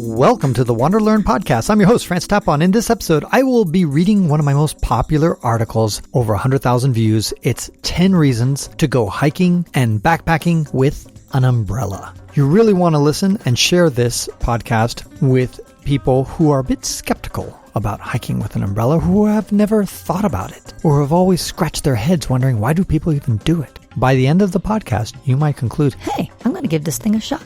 Welcome to the WanderLearn podcast. I'm your host, Tapon. In this episode, I will be reading one of my most popular articles, over 100,000 views. It's 10 reasons to go hiking and backpacking with an umbrella. You really want to listen and share this podcast with people who are a bit skeptical about hiking with an umbrella, who have never thought about it, or have always scratched their heads wondering, why do people even do it? By the end of the podcast, you might conclude, hey, I'm going to give this thing a shot.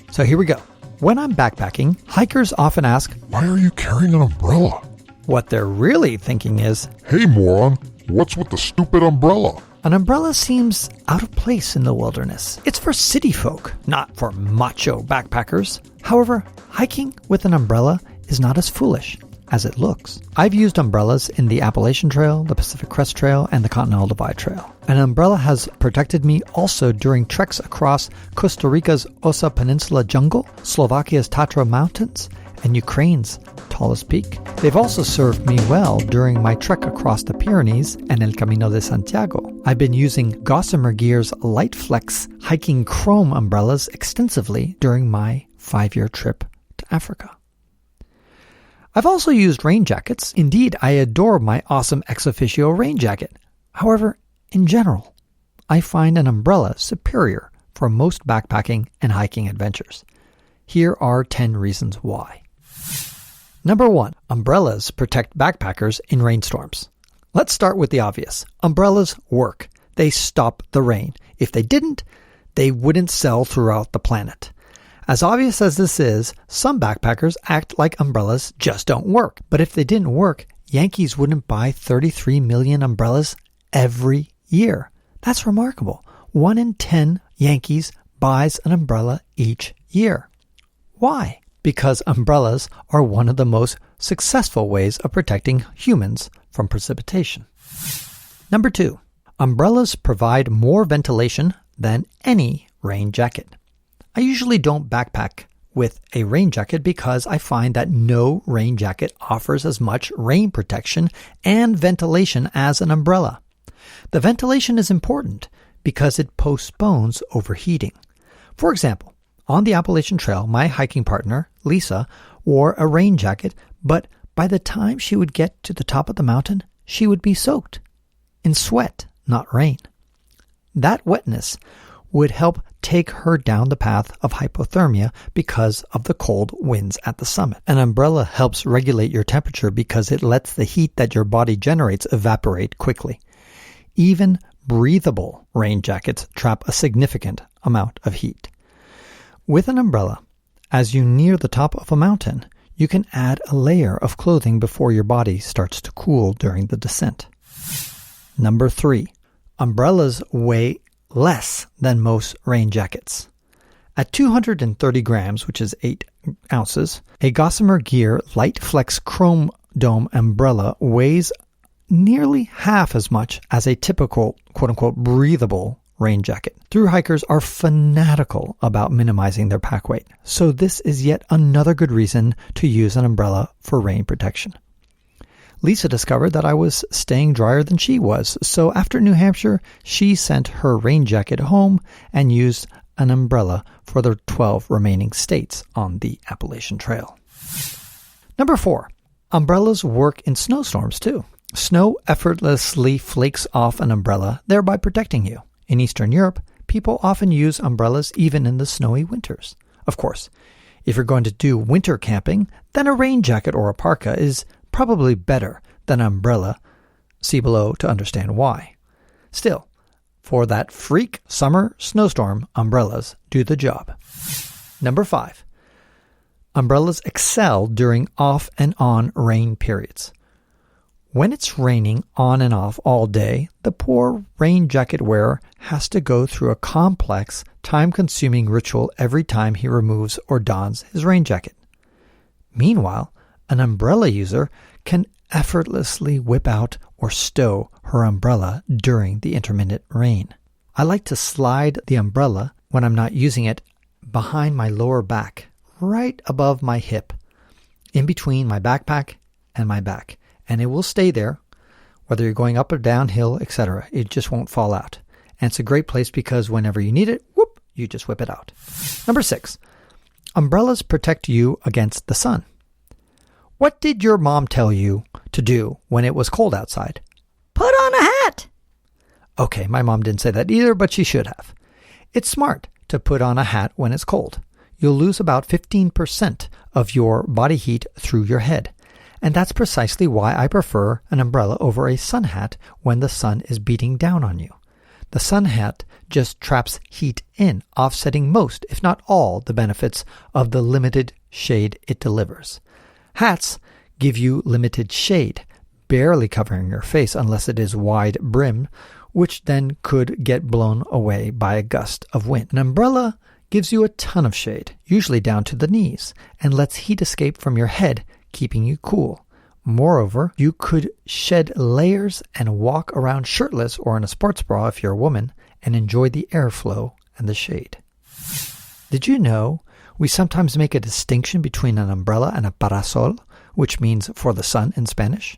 So here we go. When I'm backpacking, hikers often ask, why are you carrying an umbrella? What they're really thinking is, hey moron, what's with the stupid umbrella? An umbrella seems out of place in the wilderness. It's for city folk, not for macho backpackers. However, hiking with an umbrella is not as foolish as it looks. I've used umbrellas in the Appalachian Trail, the Pacific Crest Trail, and the Continental Divide Trail. An umbrella has protected me also during treks across Costa Rica's Osa Peninsula jungle, Slovakia's Tatra Mountains, and Ukraine's tallest peak. They've also served me well during my trek across the Pyrenees and El Camino de Santiago. I've been using Gossamer Gear's Lightflex hiking chrome umbrellas extensively during my 5-year trip to Africa. I've also used rain jackets. Indeed, I adore my awesome Ex Officio rain jacket. However, in general, I find an umbrella superior for most backpacking and hiking adventures. Here are 10 reasons why. Number 1, umbrellas protect backpackers in rainstorms. Let's start with the obvious. Umbrellas work. They stop the rain. If they didn't, they wouldn't sell throughout the planet. As obvious as this is, some backpackers act like umbrellas just don't work. But if they didn't work, Yankees wouldn't buy 33 million umbrellas every year. That's remarkable. 1 in 10 Yankees buys an umbrella each year. Why? Because umbrellas are one of the most successful ways of protecting humans from precipitation. Number 2, umbrellas provide more ventilation than any rain jacket. I usually don't backpack with a rain jacket because I find that no rain jacket offers as much rain protection and ventilation as an umbrella. The ventilation is important because it postpones overheating. For example, on the Appalachian Trail, my hiking partner, Lisa, wore a rain jacket, but by the time she would get to the top of the mountain, she would be soaked in sweat, not rain. That wetness would help take her down the path of hypothermia because of the cold winds at the summit. An umbrella helps regulate your temperature because it lets the heat that your body generates evaporate quickly. Even breathable rain jackets trap a significant amount of heat. With an umbrella, as you near the top of a mountain, you can add a layer of clothing before your body starts to cool during the descent. Number 3, umbrellas weigh less than most rain jackets. At 230 grams, which is 8 ounces, a Gossamer Gear Lightflex Chrome Dome umbrella weighs nearly half as much as a typical quote-unquote breathable rain jacket. Thru hikers are fanatical about minimizing their pack weight, so this is yet another good reason to use an umbrella for rain protection. Lisa discovered that I was staying drier than she was, so after New Hampshire, she sent her rain jacket home and used an umbrella for the 12 remaining states on the Appalachian Trail. Number 4, umbrellas work in snowstorms too. Snow effortlessly flakes off an umbrella, thereby protecting you. In Eastern Europe, people often use umbrellas even in the snowy winters. Of course, if you're going to do winter camping, then a rain jacket or a parka is probably better than an umbrella. See below to understand why. Still, for that freak summer snowstorm, umbrellas do the job. Number 5, umbrellas excel during off and on rain periods. When it's raining on and off all day, the poor rain jacket wearer has to go through a complex, time-consuming ritual every time he removes or dons his rain jacket. Meanwhile, an umbrella user can effortlessly whip out or stow her umbrella during the intermittent rain. I like to slide the umbrella when I'm not using it behind my lower back, right above my hip, in between my backpack and my back. And it will stay there, whether you're going up or downhill, etc. It just won't fall out. And it's a great place because whenever you need it, whoop, you just whip it out. Number 6, Umbrellas protect you against the sun. What did your mom tell you to do when it was cold outside? Put on a hat. Okay, my mom didn't say that either, but she should have. It's smart to put on a hat when it's cold. You'll lose about 15% of your body heat through your head. And that's precisely why I prefer an umbrella over a sun hat when the sun is beating down on you. The sun hat just traps heat in, offsetting most, if not all, the benefits of the limited shade it delivers. Hats give you limited shade, barely covering your face unless it is wide brim, which then could get blown away by a gust of wind. An umbrella gives you a ton of shade, usually down to the knees, and lets heat escape from your head, keeping you cool. Moreover, you could shed layers and walk around shirtless or in a sports bra if you're a woman and enjoy the airflow and the shade. Did you know we sometimes make a distinction between an umbrella and a parasol, which means for the sun in Spanish?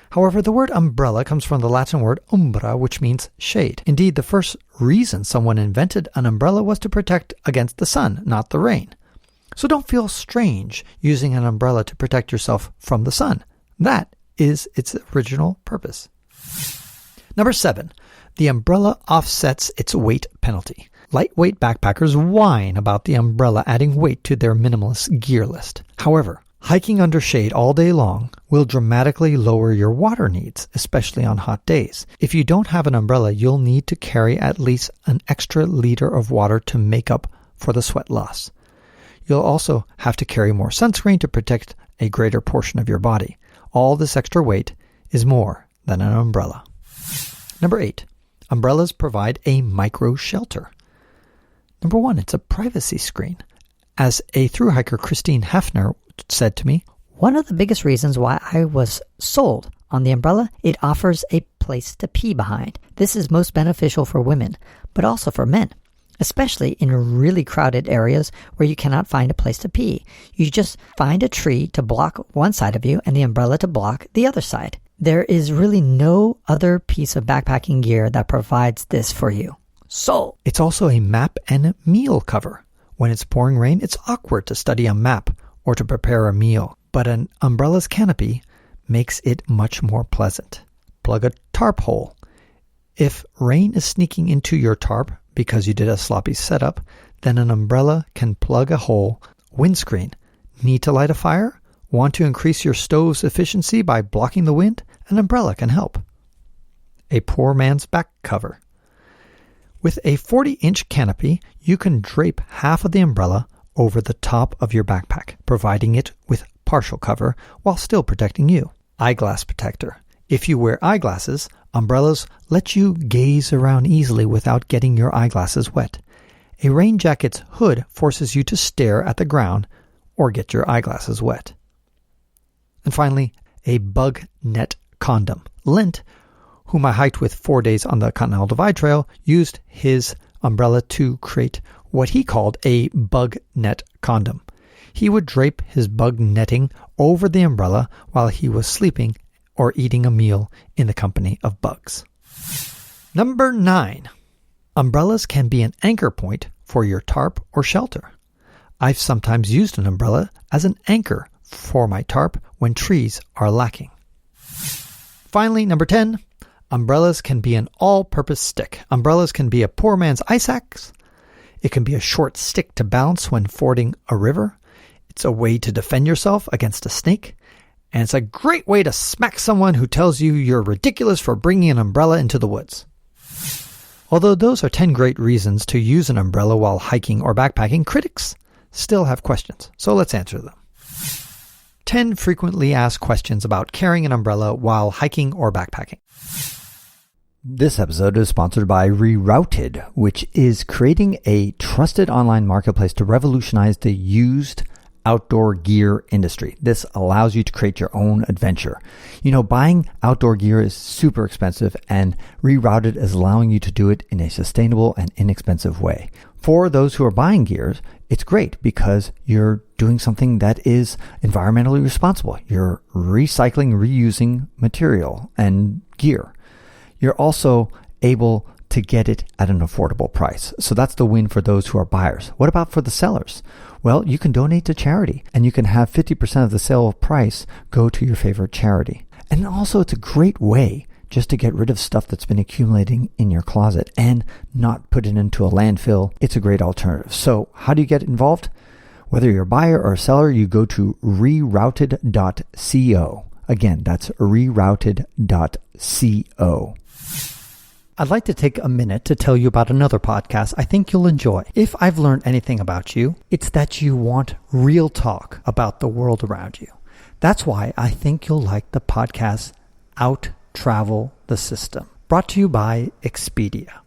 However, the word umbrella comes from the Latin word umbra, which means shade. Indeed, the first reason someone invented an umbrella was to protect against the sun, not the rain. So don't feel strange using an umbrella to protect yourself from the sun. That is its original purpose. Number 7, the umbrella offsets its weight penalty. Lightweight backpackers whine about the umbrella adding weight to their minimalist gear list. However, hiking under shade all day long will dramatically lower your water needs, especially on hot days. If you don't have an umbrella, you'll need to carry at least an extra liter of water to make up for the sweat loss. You'll also have to carry more sunscreen to protect a greater portion of your body. All this extra weight is more than an umbrella. Number 8, umbrellas provide a micro shelter. Number 1, it's a privacy screen. As a thru hiker, Christine Hefner said to me, One of the biggest reasons why I was sold on the umbrella, it offers a place to pee behind. This is most beneficial for women, but also for men, especially in really crowded areas where you cannot find a place to pee. You just find a tree to block one side of you and the umbrella to block the other side. There is really no other piece of backpacking gear that provides this for you. So, it's also a map and meal cover. When it's pouring rain, it's awkward to study a map or to prepare a meal, but an umbrella's canopy makes it much more pleasant. Plug a tarp hole. If rain is sneaking into your tarp because you did a sloppy setup, then an umbrella can plug a hole. Windscreen. Need to light a fire? Want to increase your stove's efficiency by blocking the wind? An umbrella can help. A poor man's back cover. With a 40-inch canopy, you can drape half of the umbrella over the top of your backpack, providing it with partial cover while still protecting you. Eyeglass protector. If you wear eyeglasses, umbrellas let you gaze around easily without getting your eyeglasses wet. A rain jacket's hood forces you to stare at the ground or get your eyeglasses wet. And finally, a bug net condom. Lint, whom I hiked with 4 days on the Continental Divide Trail, used his umbrella to create what he called a bug net condom. He would drape his bug netting over the umbrella while he was sleeping or eating a meal in the company of bugs. Number 9. Umbrellas can be an anchor point for your tarp or shelter. I've sometimes used an umbrella as an anchor for my tarp when trees are lacking. Finally, number 10. Umbrellas can be an all-purpose stick. Umbrellas can be a poor man's ice axe. It can be a short stick to balance when fording a river. It's a way to defend yourself against a snake. And it's a great way to smack someone who tells you you're ridiculous for bringing an umbrella into the woods. Although those are 10 great reasons to use an umbrella while hiking or backpacking, critics still have questions. So let's answer them. 10 frequently asked questions about carrying an umbrella while hiking or backpacking. This episode is sponsored by Rerouted, which is creating a trusted online marketplace to revolutionize the used outdoor gear industry. This allows you to create your own adventure. You know, buying outdoor gear is super expensive, and Rerouted is allowing you to do it in a sustainable and inexpensive way. For those who are buying gears, it's great because you're doing something that is environmentally responsible. You're recycling, reusing material and gear. You're also able to get it at an affordable price. So that's the win for those who are buyers. What about for the sellers? Well, you can donate to charity, and you can have 50% of the sale price go to your favorite charity. And also, it's a great way just to get rid of stuff that's been accumulating in your closet and not put it into a landfill. It's a great alternative. So how do you get involved? Whether you're a buyer or a seller, you go to rerouted.co. Again, that's rerouted.co. I'd like to take a minute to tell you about another podcast I think you'll enjoy. If I've learned anything about you, it's that you want real talk about the world around you. That's why I think you'll like the podcast Out Travel the System, brought to you by Expedia.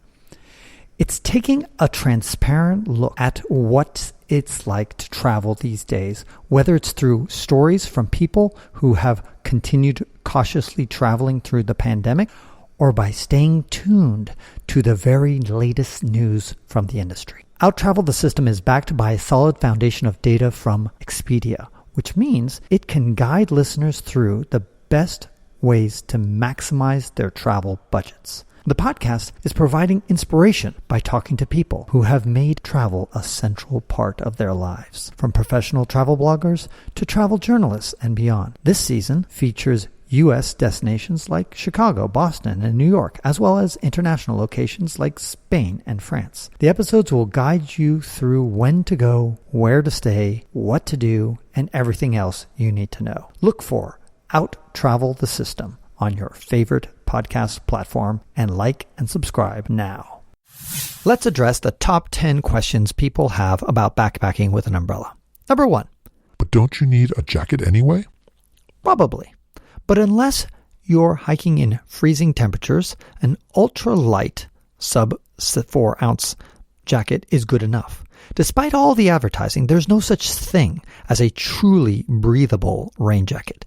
It's taking a transparent look at what it's like to travel these days, whether it's through stories from people who have continued cautiously traveling through the pandemic, or by staying tuned to the very latest news from the industry. Out Travel the System is backed by a solid foundation of data from Expedia, which means it can guide listeners through the best ways to maximize their travel budgets. The podcast is providing inspiration by talking to people who have made travel a central part of their lives, from professional travel bloggers to travel journalists and beyond. This season features U.S. destinations like Chicago, Boston, and New York, as well as international locations like Spain and France. The episodes will guide you through when to go, where to stay, what to do, and everything else you need to know. Look for Out Travel the System on your favorite podcast platform and like and subscribe now. Let's address the top 10 questions people have about backpacking with an umbrella. Number 1. But don't you need a jacket anyway? Probably. But unless you're hiking in freezing temperatures, an ultra-light sub 4-ounce jacket is good enough. Despite all the advertising, there's no such thing as a truly breathable rain jacket.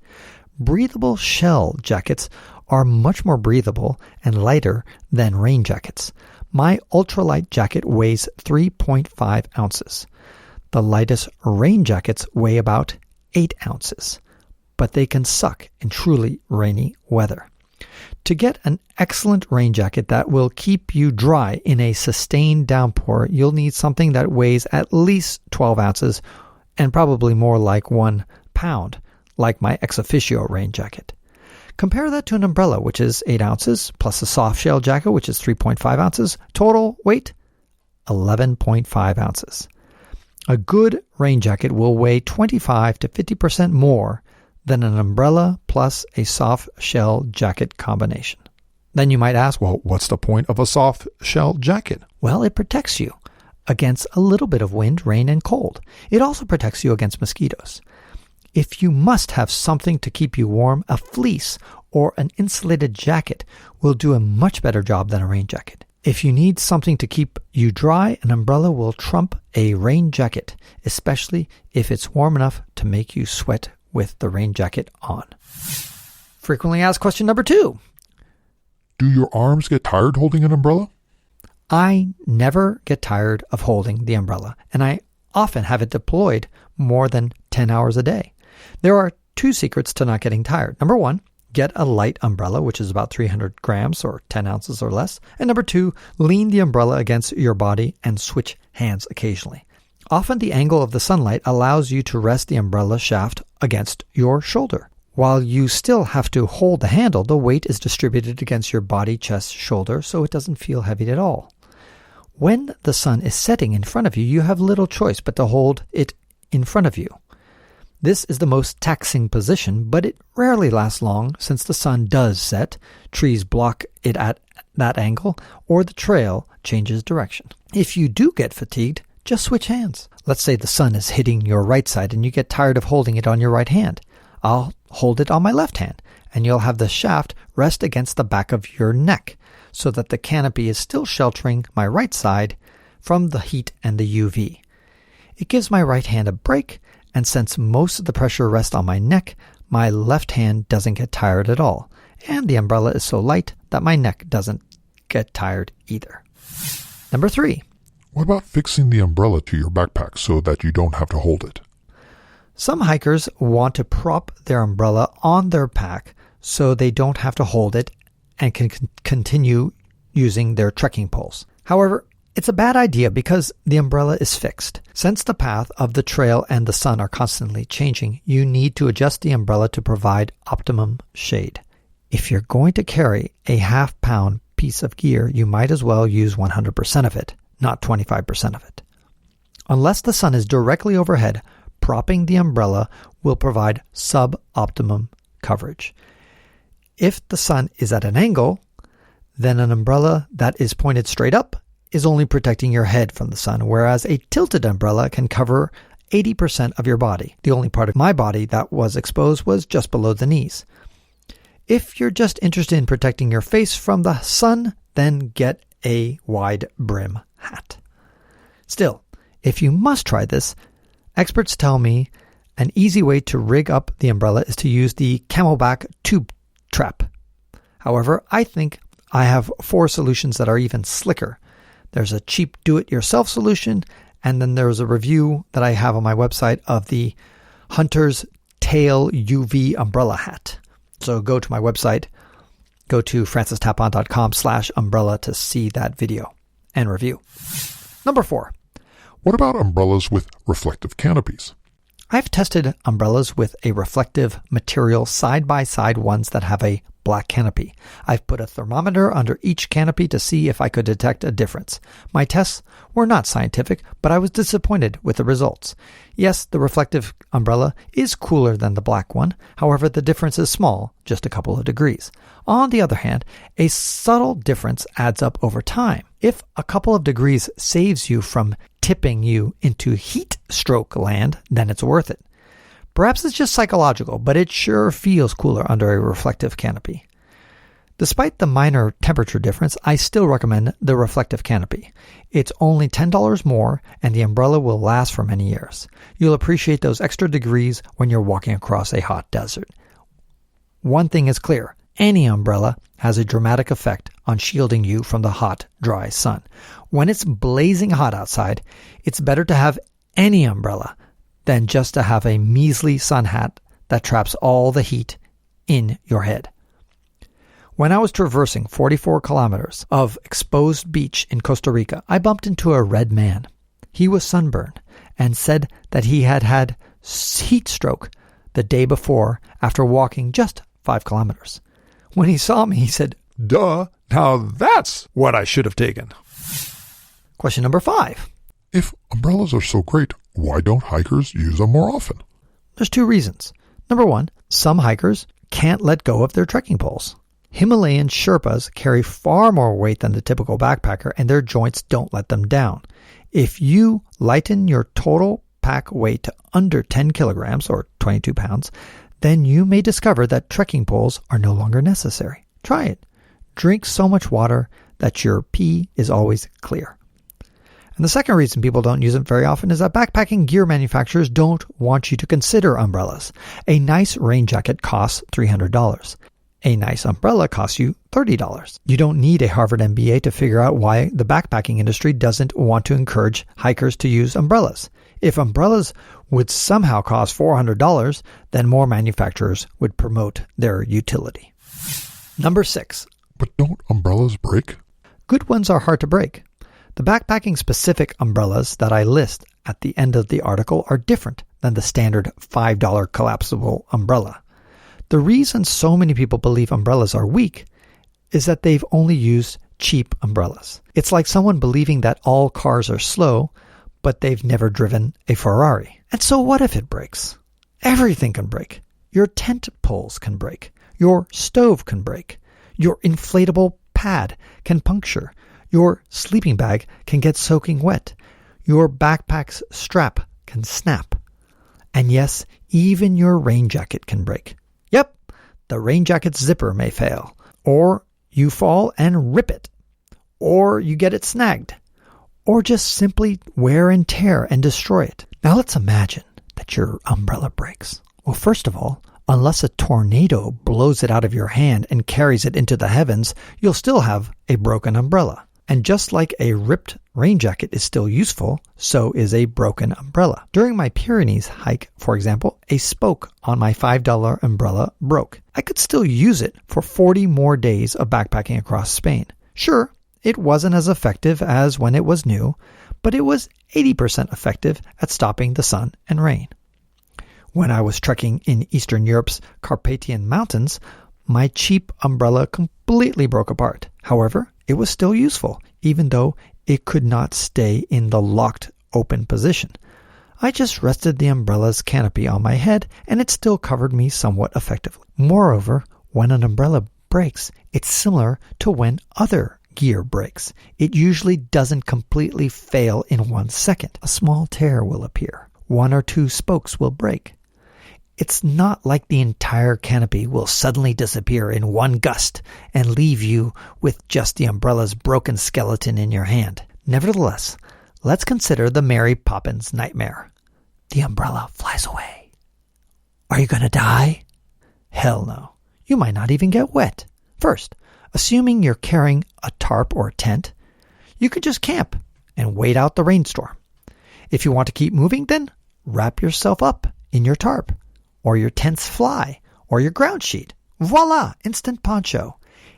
Breathable shell jackets are much more breathable and lighter than rain jackets. My ultralight jacket weighs 3.5 ounces. The lightest rain jackets weigh about 8 ounces. But they can suck in truly rainy weather. To get an excellent rain jacket that will keep you dry in a sustained downpour, you'll need something that weighs at least 12 ounces and probably more like 1 pound, like my ex officio rain jacket. Compare that to an umbrella, which is 8 ounces, plus a soft shell jacket, which is 3.5 ounces. Total weight, 11.5 ounces. A good rain jacket will weigh 25 to 50% more than an umbrella plus a soft shell jacket combination. Then you might ask, Well, what's the point of a soft shell jacket? Well, it protects you against a little bit of wind, rain, and cold. It also protects you against mosquitoes. If you must have something to keep you warm, a fleece or an insulated jacket will do a much better job than a rain jacket. If you need something to keep you dry, an umbrella will trump a rain jacket, especially if it's warm enough to make you sweat with the rain jacket on. Frequently asked question number 2. Do your arms get tired holding an umbrella? I never get tired of holding the umbrella, and I often have it deployed more than 10 hours a day. There are 2 secrets to not getting tired. Number 1, get a light umbrella, which is about 300 grams or 10 ounces or less. And number 2, lean the umbrella against your body and switch hands occasionally. Often the angle of the sunlight allows you to rest the umbrella shaft against your shoulder. While you still have to hold the handle, the weight is distributed against your body, chest, shoulder, so it doesn't feel heavy at all. When the sun is setting in front of you, you have little choice but to hold it in front of you. This is the most taxing position, but it rarely lasts long since the sun does set, trees block it at that angle, or the trail changes direction. If you do get fatigued, just switch hands. Let's say the sun is hitting your right side and you get tired of holding it on your right hand. I'll hold it on my left hand, and you'll have the shaft rest against the back of your neck so that the canopy is still sheltering my right side from the heat and the UV. It gives my right hand a break, and since most of the pressure rests on my neck, my left hand doesn't get tired at all, and the umbrella is so light that my neck doesn't get tired either. Number 3. What about fixing the umbrella to your backpack so that you don't have to hold it? Some hikers want to prop their umbrella on their pack so they don't have to hold it and can continue using their trekking poles. However, It's a bad idea because the umbrella is fixed. Since the path of the trail and the sun are constantly changing, you need to adjust the umbrella to provide optimum shade. If you're going to carry a half-pound piece of gear, you might as well use 100% of it, not 25% of it. Unless the sun is directly overhead, propping the umbrella will provide sub-optimum coverage. If the sun is at an angle, then an umbrella that is pointed straight up is only protecting your head from the sun, whereas a tilted umbrella can cover 80% of your body. The only part of my body that was exposed was just below the knees. If you're just interested in protecting your face from the sun, then get a wide brim hat. Still, if you must try this, experts tell me an easy way to rig up the umbrella is to use the camelback tube trap. However, I think I have 4 solutions that are even slicker. There's a cheap do-it-yourself solution, and then there's a review that I have on my website of the Hunter's Tail UV umbrella hat. So go to my website, go to francistapon.com/umbrella to see that video and review. Number 4. What about umbrellas with reflective canopies? I've tested umbrellas with a reflective material side by side, ones that have a black canopy. I've put a thermometer under each canopy to see if I could detect a difference. My tests were not scientific, but I was disappointed with the results. Yes, the reflective umbrella is cooler than the black one. However, the difference is small, just a couple of degrees. On the other hand, a subtle difference adds up over time. If a couple of degrees saves you from tipping you into heat stroke land, then it's worth it. Perhaps it's just psychological, but it sure feels cooler under a reflective canopy. Despite the minor temperature difference, I still recommend the reflective canopy. It's only $10 more, and the umbrella will last for many years. You'll appreciate those extra degrees when you're walking across a hot desert. One thing is clear. Any umbrella has a dramatic effect on shielding you from the hot, dry sun. When it's blazing hot outside, it's better to have any umbrella than just to have a measly sun hat that traps all the heat in your head. When I was traversing 44 kilometers of exposed beach in Costa Rica, I bumped into a red man. He was sunburned and said that he had had heat stroke the day before after walking just 5 kilometers. When he saw me, he said, Duh, now that's what I should have taken. Question number 5. If umbrellas are so great, why don't hikers use them more often? There's 2 reasons. Number 1, some hikers can't let go of their trekking poles. Himalayan Sherpas carry far more weight than the typical backpacker, and their joints don't let them down. If you lighten your total pack weight to under 10 kilograms, or 22 pounds, then you may discover that trekking poles are no longer necessary. Try it. Drink so much water that your pee is always clear. And the second reason people don't use them very often is that backpacking gear manufacturers don't want you to consider umbrellas. A nice rain jacket costs $300. A nice umbrella costs you $30. You don't need a Harvard MBA to figure out why the backpacking industry doesn't want to encourage hikers to use umbrellas. If umbrellas would somehow cost $400, then more manufacturers would promote their utility. Number 6. But don't umbrellas break? Good ones are hard to break. The backpacking specific umbrellas that I list at the end of the article are different than the standard $5 collapsible umbrella. The reason so many people believe umbrellas are weak is that they've only used cheap umbrellas. It's like someone believing that all cars are slow, but they've never driven a Ferrari. And so what if it breaks? Everything can break. Your tent poles can break. Your stove can break. Your inflatable pad can puncture. Your sleeping bag can get soaking wet. Your backpack's strap can snap. And yes, even your rain jacket can break. Yep, the rain jacket's zipper may fail. Or you fall and rip it. Or you get it snagged. Or just simply wear and tear and destroy it. Now let's imagine that your umbrella breaks. Well, first of all, unless a tornado blows it out of your hand and carries it into the heavens, you'll still have a broken umbrella. And just like a ripped rain jacket is still useful, so is a broken umbrella. During my Pyrenees hike, for example, a spoke on my $5 umbrella broke. I could still use it for 40 more days of backpacking across Spain. Sure, It wasn't as effective as when it was new, but it was 80% effective at stopping the sun and rain. When I was trekking in Eastern Europe's Carpathian Mountains, my cheap umbrella completely broke apart. However, it was still useful, even though it could not stay in the locked open position. I just rested the umbrella's canopy on my head, and it still covered me somewhat effectively. Moreover, when an umbrella breaks, it's similar to when other gear breaks. It usually doesn't completely fail in 1 second. A small tear will appear. 1 or 2 spokes will break. It's not like the entire canopy will suddenly disappear in one gust and leave you with just the umbrella's broken skeleton in your hand. Nevertheless, let's consider the Mary Poppins nightmare. The umbrella flies away. Are you going to die? Hell no. You might not even get wet. First, assuming you're carrying a tarp or a tent, you could just camp and wait out the rainstorm. If you want to keep moving, then wrap yourself up in your tarp, or your tent's fly, or your ground sheet. Voila! Instant poncho.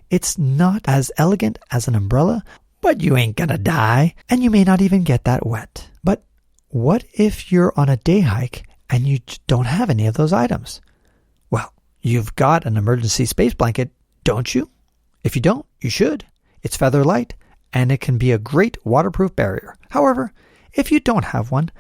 It's not as elegant as an umbrella, but you ain't gonna die, and you may not even get that wet. But what if you're on a day hike and you don't have any of those items? Well, you've got an emergency space blanket, don't you? If you don't, you should. It's feather light, and it can be a great waterproof barrier. However, if you don't have one,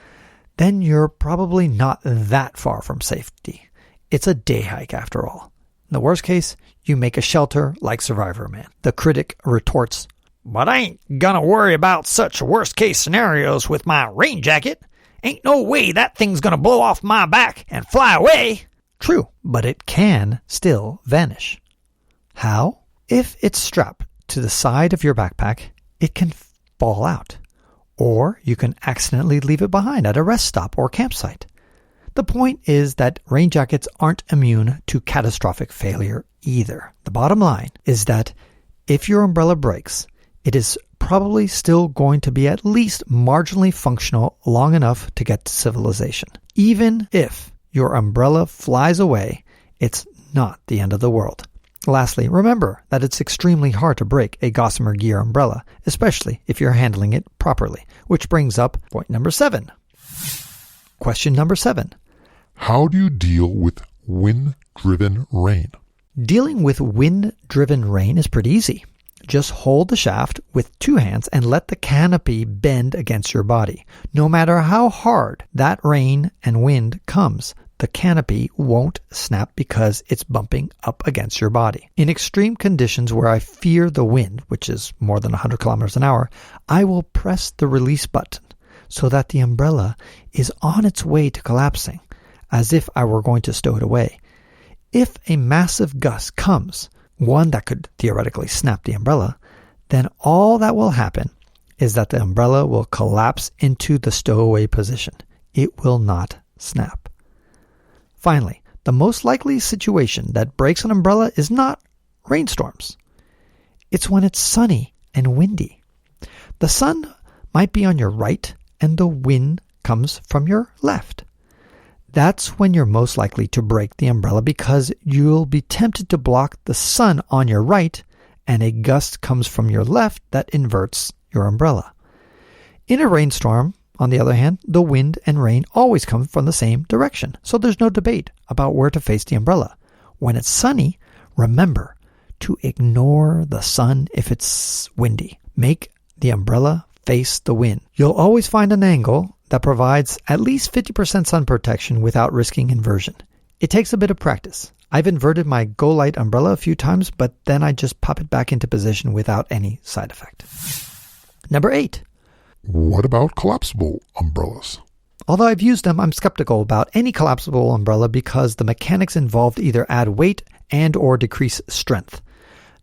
then you're probably not that far from safety. It's a day hike after all. In the worst case, you make a shelter like Survivor Man. The critic retorts, "But I ain't gonna worry about such worst case scenarios with my rain jacket. Ain't no way that thing's gonna blow off my back and fly away." True, but it can still vanish. How? If it's strapped to the side of your backpack, it can fall out. Or you can accidentally leave it behind at a rest stop or campsite. The point is that rain jackets aren't immune to catastrophic failure either. The bottom line is that if your umbrella breaks, it is probably still going to be at least marginally functional long enough to get to civilization. Even if your umbrella flies away, it's not the end of the world. Lastly, remember that it's extremely hard to break a Gossamer Gear umbrella, especially if you're handling it properly, which brings up point number 7. Question number 7. How do you deal with wind-driven rain? Dealing with wind-driven rain is pretty easy. Just hold the shaft with 2 hands and let the canopy bend against your body. No matter how hard that rain and wind comes, the canopy won't snap because it's bumping up against your body. In extreme conditions where I fear the wind, which is more than 100 kilometers an hour, I will press the release button so that the umbrella is on its way to collapsing, as if I were going to stow it away. If a massive gust comes, one that could theoretically snap the umbrella, then all that will happen is that the umbrella will collapse into the stowaway position. It will not snap. Finally, the most likely situation that breaks an umbrella is not rainstorms. It's when it's sunny and windy. The sun might be on your right and the wind comes from your left. That's when you're most likely to break the umbrella because you'll be tempted to block the sun on your right and a gust comes from your left that inverts your umbrella. In a rainstorm, on the other hand, the wind and rain always come from the same direction, so there's no debate about where to face the umbrella. When it's sunny, remember to ignore the sun if it's windy. Make the umbrella face the wind. You'll always find an angle that provides at least 50% sun protection without risking inversion. It takes a bit of practice. I've inverted my Go Light umbrella a few times, but then I just pop it back into position without any side effect. Number 8. What about collapsible umbrellas? Although I've used them, I'm skeptical about any collapsible umbrella because the mechanics involved either add weight and or decrease strength.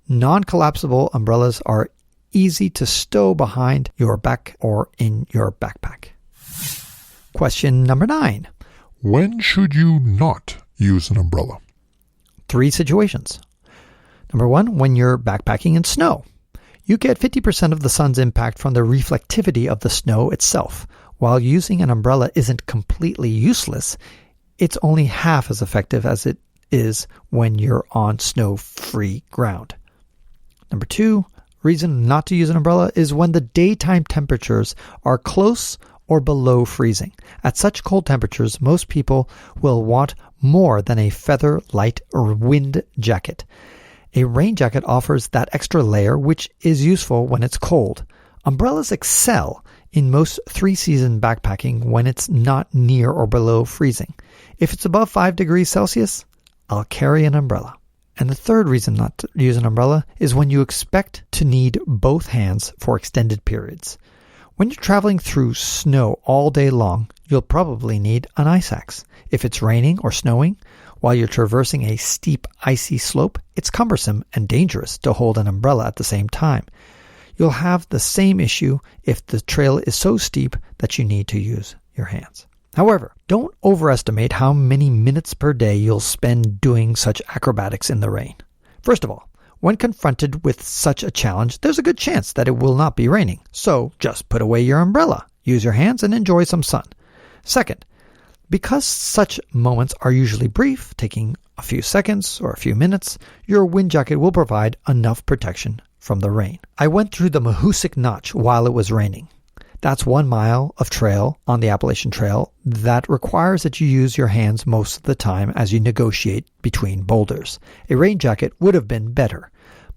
Non-collapsible umbrellas are easy to stow behind your back or in your backpack. Question number 9. When should you not use an umbrella? 3 situations. Number 1, when you're backpacking in snow. You get 50% of the sun's impact from the reflectivity of the snow itself. While using an umbrella isn't completely useless, it's only half as effective as it is when you're on snow-free ground. Number 2, reason not to use an umbrella is when the daytime temperatures are close or below freezing. At such cold temperatures, most people will want more than a feather light or wind jacket. A rain jacket offers that extra layer, which is useful when it's cold. Umbrellas excel in most three-season backpacking when it's not near or below freezing. If it's above 5 degrees Celsius, I'll carry an umbrella. And the third reason not to use an umbrella is when you expect to need both hands for extended periods. When you're traveling through snow all day long, you'll probably need an ice axe. If it's raining or snowing while you're traversing a steep, icy slope, it's cumbersome and dangerous to hold an umbrella at the same time. You'll have the same issue if the trail is so steep that you need to use your hands. However, don't overestimate how many minutes per day you'll spend doing such acrobatics in the rain. First of all, when confronted with such a challenge, there's a good chance that it will not be raining. So just put away your umbrella, use your hands, and enjoy some sun. Second, because such moments are usually brief, taking a few seconds or a few minutes, your wind jacket will provide enough protection from the rain. I went through the Mahoosic Notch while it was raining. That's 1 mile of trail on the Appalachian Trail that requires that you use your hands most of the time as you negotiate between boulders. A rain jacket would have been better,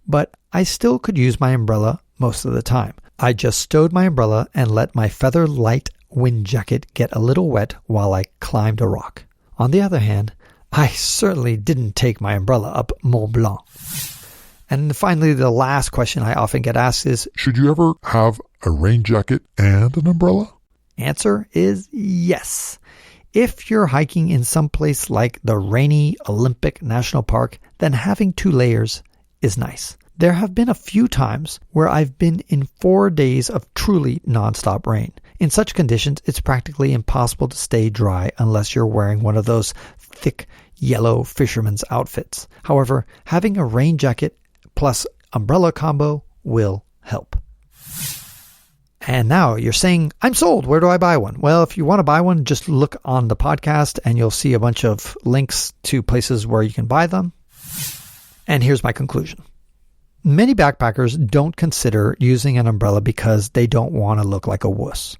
but I still could use my umbrella most of the time. I just stowed my umbrella and let my feather light wind jacket get a little wet while I climbed a rock. On the other hand, I certainly didn't take my umbrella up Mont Blanc. And finally, the last question I often get asked is, should you ever have a rain jacket and an umbrella? Answer is yes. If you're hiking in some place like the rainy Olympic National Park, then having 2 layers is nice. There have been a few times where I've been in 4 days of truly nonstop rain. In such conditions, it's practically impossible to stay dry unless you're wearing one of those thick yellow fisherman's outfits. However, having a rain jacket plus umbrella combo will help. And now you're saying, I'm sold. Where do I buy one? Well, if you want to buy one, just look on the podcast and you'll see a bunch of links to places where you can buy them. And here's my conclusion. Many backpackers don't consider using an umbrella because they don't want to look like a wuss.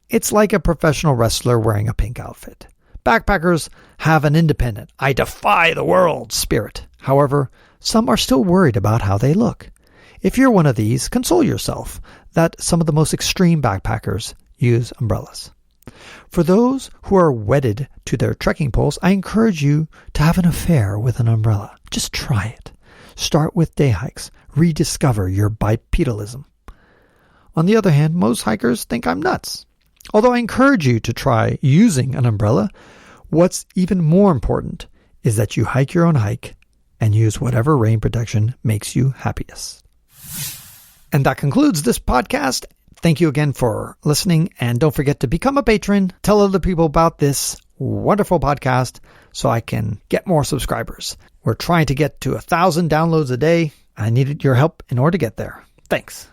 It's like a professional wrestler wearing a pink outfit. Backpackers have an independent, I defy the world spirit. However, some are still worried about how they look. If you're one of these, console yourself that some of the most extreme backpackers use umbrellas. For those who are wedded to their trekking poles, I encourage you to have an affair with an umbrella. Just try it. Start with day hikes. Rediscover your bipedalism. On the other hand, most hikers think I'm nuts. Although I encourage you to try using an umbrella, what's even more important is that you hike your own hike and use whatever rain protection makes you happiest. And that concludes this podcast. Thank you again for listening. And don't forget to become a patron. Tell other people about this wonderful podcast so I can get more subscribers. We're trying to get to 1,000 downloads a day. I needed your help in order to get there. Thanks.